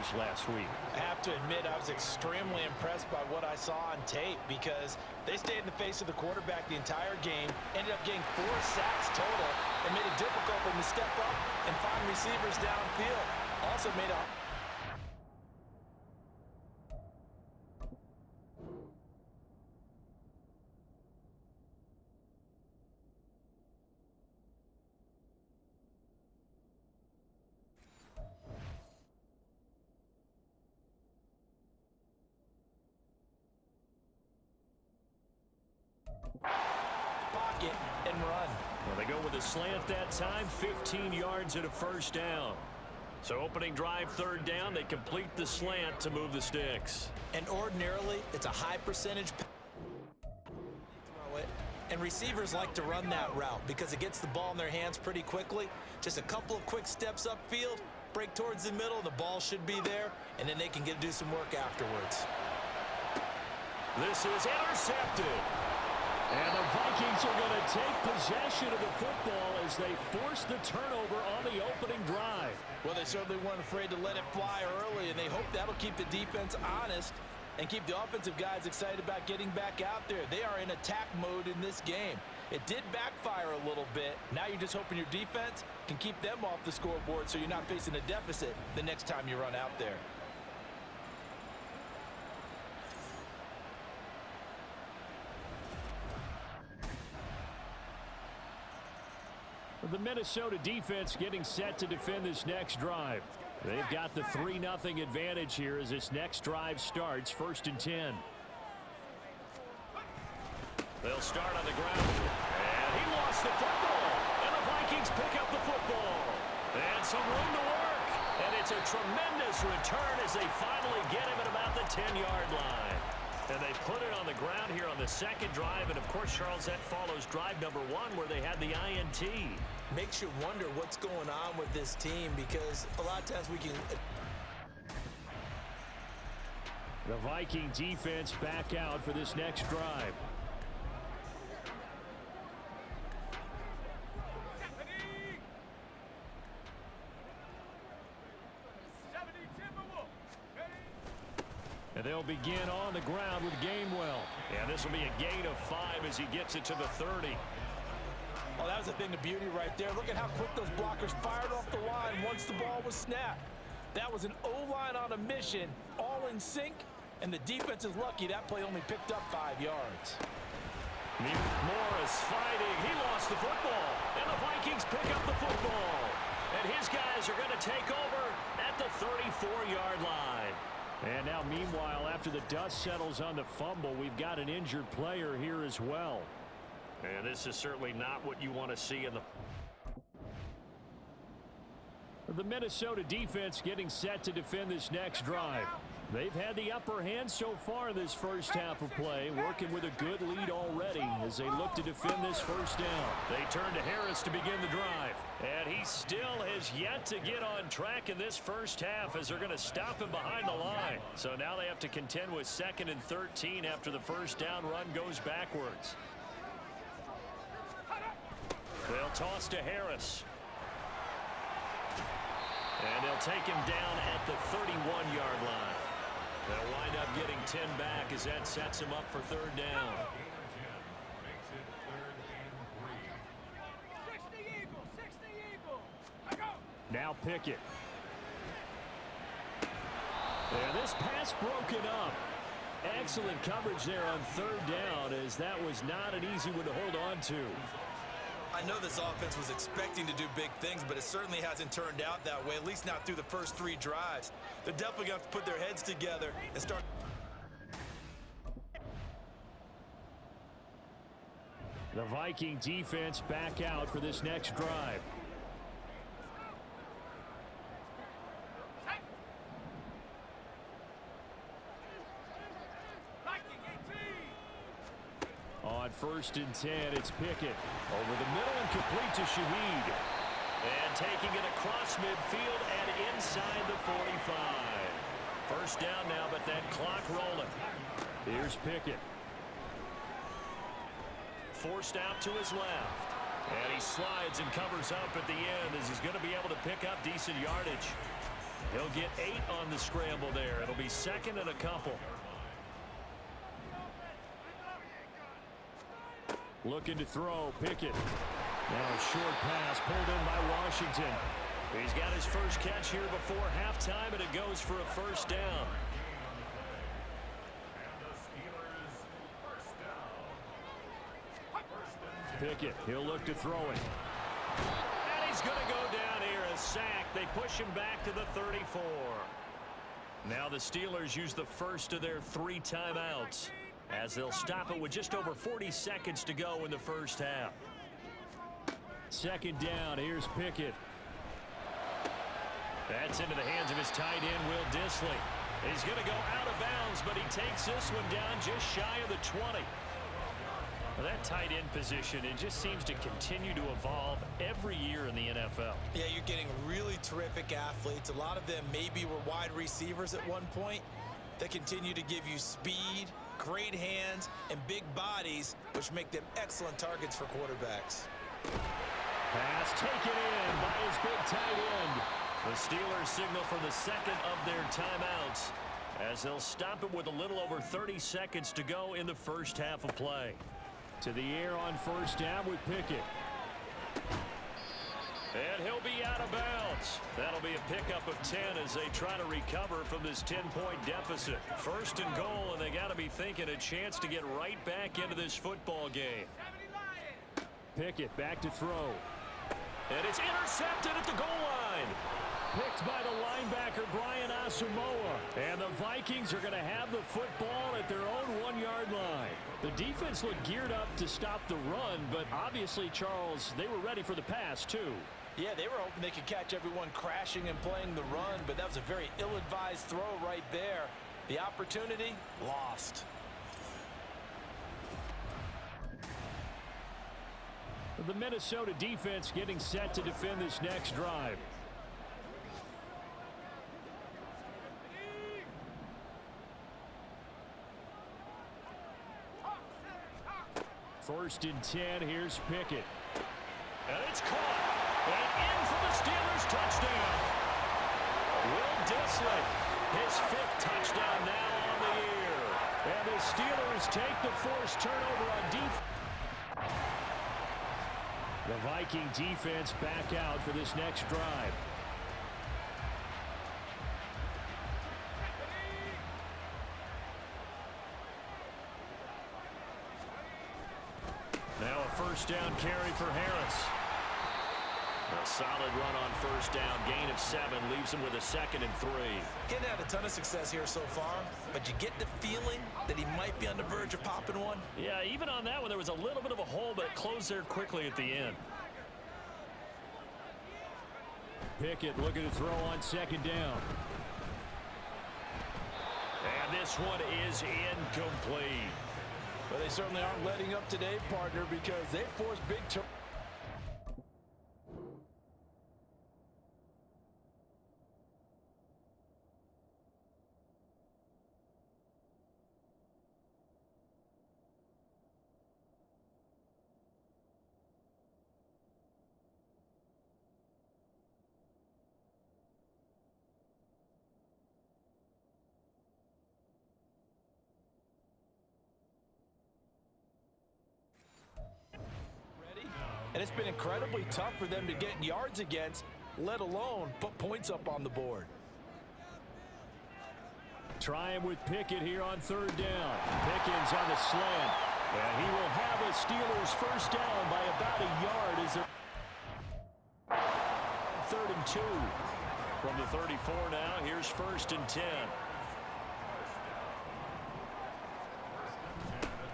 Bears last week. I have to admit I was extremely impressed by what I saw on tape because they stayed in the face of the quarterback the entire game, ended up getting 4 sacks total, and made it difficult for them to step up and find receivers downfield. Also made a pocket and run. Well, they go with a slant that time, 15 yards and a first down. So opening drive, third down, they complete the slant to move the sticks. And ordinarily, it's a high percentage throw it. And receivers like to run that route because it gets the ball in their hands pretty quickly. Just a couple of quick steps upfield, break towards the middle, the ball should be there, and then they can do some work afterwards. This is intercepted. And the Vikings are going to take possession of the football as they force the turnover on the opening drive. Well, they certainly weren't afraid to let it fly early, and they hope that'll keep the defense honest and keep the offensive guys excited about getting back out there. They are in attack mode in this game. It did backfire a little bit. Now you're just hoping your defense can keep them off the scoreboard so you're not facing a deficit the next time you run out there. The Minnesota defense getting set to defend this next drive. They've got the 3-0 advantage here as this next drive starts, 1st and 10. They'll start on the ground. And he lost the football. And the Vikings pick up the football. And some room to work. And it's a tremendous return as they finally get him at about the 10-yard line. And they put it on the ground here on the second drive. And, of course, Charles, that follows drive number 1 where they had the INT. Makes you wonder what's going on with this team because a lot of times we can... The Viking defense back out for this next drive. And they'll begin on the ground with Gainwell. And this will be a gain of 5 as he gets it to the 30. Well, that was a thing of beauty right there. Look at how quick those blockers fired off the line once the ball was snapped. That was an O-line on a mission, all in sync, and the defense is lucky that play only picked up 5 yards. Morris fighting. He lost the football, and the Vikings pick up the football. And his guys are going to take over at the 34-yard line. And now, meanwhile, after the dust settles on the fumble, we've got an injured player here as well. And this is certainly not what you want to see in the Minnesota defense getting set to defend this next drive. They've had the upper hand so far in this first half of play, working with a good lead already as they look to defend this first down. They turn to Harris to begin the drive. And he still has yet to get on track in this first half as they're going to stop him behind the line. So now they have to contend with 2nd and 13 after the first down run goes backwards. They'll toss to Harris. And they'll take him down at the 31-yard line. They'll wind up getting 10 back as that sets him up for 3rd down. Now Pickett. And this pass broken up. Excellent coverage there on 3rd down as that was not an easy one to hold on to. I know this offense was expecting to do big things, but it certainly hasn't turned out that way, at least not through the first 3 drives. They're definitely going to have to put their heads together and start. The Viking defense back out for this next drive. On 1st and 10, it's Pickett. Over the middle and complete to Shaheed. And taking it across midfield and inside the 45. First down now, but that clock rolling. Here's Pickett. Forced out to his left. And he slides and covers up at the end as he's going to be able to pick up decent yardage. He'll get 8 on the scramble there. It'll be second and a couple. Looking to throw, Pickett. Now a short pass pulled in by Washington. He's got his first catch here before halftime, and it goes for a first down. Pickett, he'll look to throw it. And he's going to go down here, a sack. They push him back to the 34. Now the Steelers use the first of their 3 timeouts, as they'll stop it with just over 40 seconds to go in the first half. Second down, here's Pickett. That's into the hands of his tight end, Will Dissly. He's going to go out of bounds, but he takes this one down just shy of the 20. Well, that tight end position, it just seems to continue to evolve every year in the NFL. Yeah, you're getting really terrific athletes. A lot of them maybe were wide receivers at one point. They continue to give you speed, great hands, and big bodies, which make them excellent targets for quarterbacks. Pass taken in by his big tight end. The Steelers signal for the second of their timeouts, as they'll stop it with a little over 30 seconds to go in the first half of play. To the air on first down with Pickett. And he'll be out of bounds. That'll be a pickup of 10 as they try to recover from this 10-point deficit. First and goal, and they got to be thinking a chance to get right back into this football game. Pickett back to throw. And it's intercepted at the goal line. Picked by the linebacker, Brian Asamoah. And the Vikings are going to have the football at their own 1-yard line. The defense looked geared up to stop the run, but obviously, Charles, they were ready for the pass, too. Yeah, they were hoping they could catch everyone crashing and playing the run, but that was a very ill-advised throw right there. The opportunity, lost. The Minnesota defense getting set to defend this next drive. First and 10, here's Pickett. And it's caught. And in for the Steelers touchdown. Will Dissly, his 5th touchdown now on the year. And the Steelers take the forced turnover on defense. The Viking defense back out for this next drive. Now a first down carry for Harris. A solid run on first down. Gain of 7 leaves him with a 2nd and 3. Getting had a ton of success here so far, but you get the feeling that he might be on the verge of popping one. Yeah, even on that one, there was a little bit of a hole, but it closed there quickly at the end. Pickett looking to throw on second down. And this one is incomplete. But they certainly aren't letting up today, partner, because they forced big turnovers. And it's been incredibly tough for them to get yards against, let alone put points up on the board. Trying with Pickett here on third down. Pickens on the slant. And he will have a Steelers first down by about a yard as they're 3rd and 2. From the 34 now, here's 1st and 10.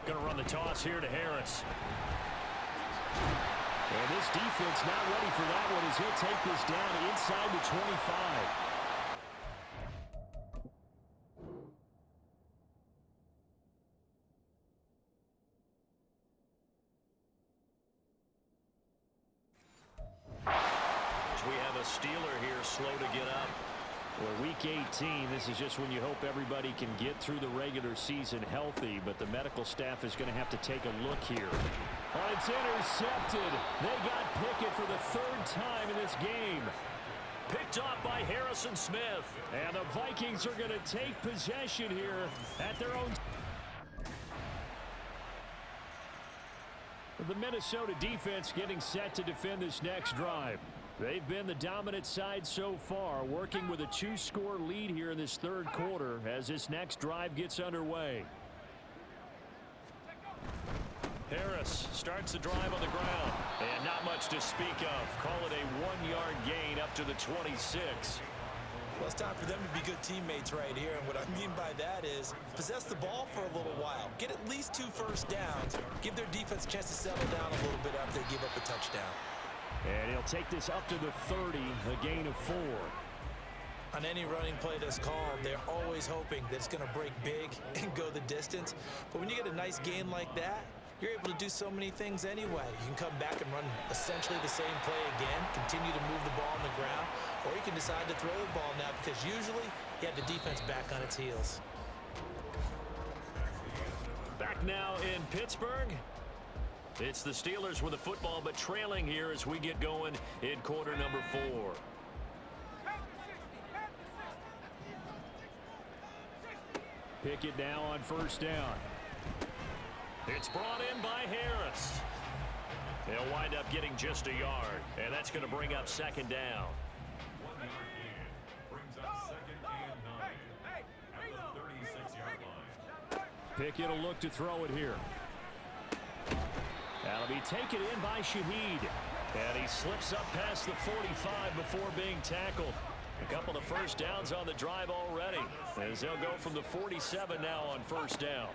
Going to run the toss here to Harris. And this defense not ready for that one as he'll take this down inside the 25. We have a Steeler here slow to get up. Well, week 18, this is just when you hope everybody can get through the regular season healthy, but the medical staff is going to have to take a look here. Oh, it's intercepted. They got Pickett for the 3rd time in this game. Picked off by Harrison Smith. And the Vikings are going to take possession here at their own. The Minnesota defense getting set to defend this next drive. They've been the dominant side so far, working with a 2-score lead here in this third quarter as this next drive gets underway. Harris starts the drive on the ground. And not much to speak of. Call it a 1-yard gain up to the 26. Well, it's time for them to be good teammates right here. And what I mean by that is possess the ball for a little while. Get at least 2 first downs. Give their defense a chance to settle down a little bit after they give up a touchdown. And he'll take this up to the 30, a gain of 4. On any running play that's called, they're always hoping that it's going to break big and go the distance. But when you get a nice gain like that, you're able to do so many things anyway. You can come back and run essentially the same play again, continue to move the ball on the ground, or you can decide to throw the ball now because usually you have the defense back on its heels. Back now in Pittsburgh. It's the Steelers with the football, but trailing here as we get going in quarter number 4. Pickett now on first down. It's brought in by Harris. They'll wind up getting just a yard, and that's going to bring up second down. Pickett will look to throw it here. That'll be taken in by Shaheed. And he slips up past the 45 before being tackled. A couple of first downs on the drive already, as they'll go from the 47 now on first down.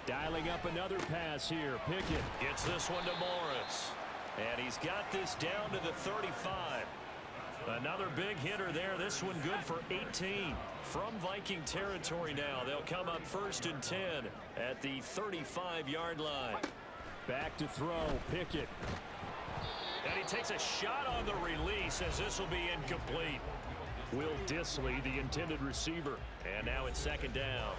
Dialing up another pass here. Pickett gets this one to Morris. And he's got this down to the 35. Another big hitter there. This one good for 18. From Viking territory now. They'll come up 1st and 10 at the 35-yard line. Back to throw. Pickett. And he takes a shot on the release as this will be incomplete. Will Dissly, the intended receiver. And now it's second down.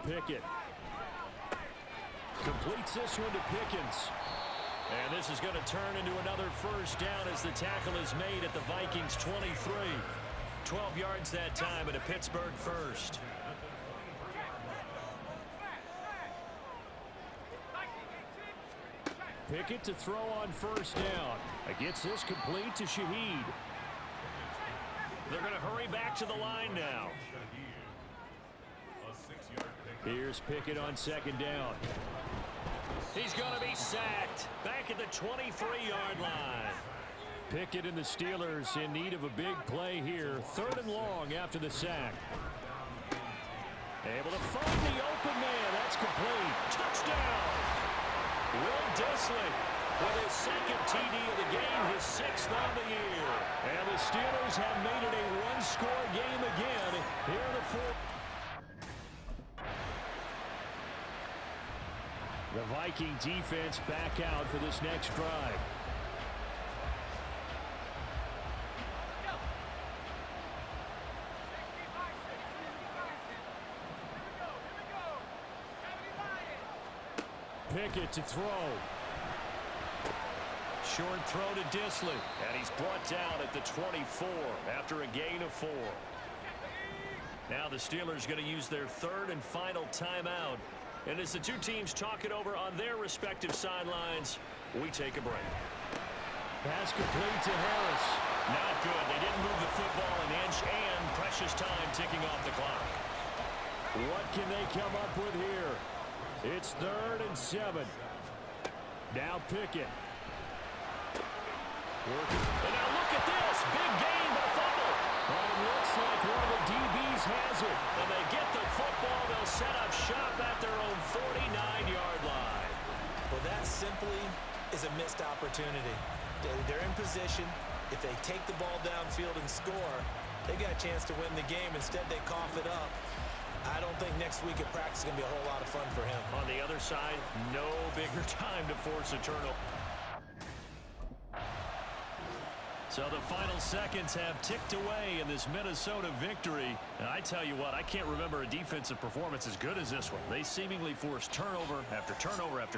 Pickett completes this one to Pickens. And this is going to turn into another first down as the tackle is made at the Vikings 23. 12 yards that time and a Pittsburgh first. Pickett to throw on first down. Gets this complete to Shaheed. They're going to hurry back to the line now. Here's Pickett on second down. He's going to be sacked back at the 23-yard line. Pickett and the Steelers in need of a big play here. 3rd and long after the sack. Able to find the open man. That's complete. Touchdown. Will Dissly with his second TD of the game, his 6th on the year. And the Steelers have made it a one-score game again here in the 4th. The Viking defense back out for this next drive. Pickett to throw. Short throw to Dissly. And he's brought down at the 24 after a gain of 4. Now the Steelers going to use their 3rd and final timeout. And as the two teams talk it over on their respective sidelines, we take a break. Pass complete to Harris. Not good. They didn't move the football an inch, and precious time ticking off the clock. What can they come up with here? It's 3rd and 7. Now Pickett. And now look at this. Big gain, but a fumble. But it looks like one of the DBs has it. And they get the football. They'll set up shop at their own 49-yard line. Well, that simply is a missed opportunity. They're in position. If they take the ball downfield and score, they got a chance to win the game. Instead, they cough it up. I don't think next week at practice is going to be a whole lot of fun for him. On the other side, no bigger time to force a turnover. So the final seconds have ticked away in this Minnesota victory. And I tell you what, I can't remember a defensive performance as good as this one. They seemingly forced turnover after turnover after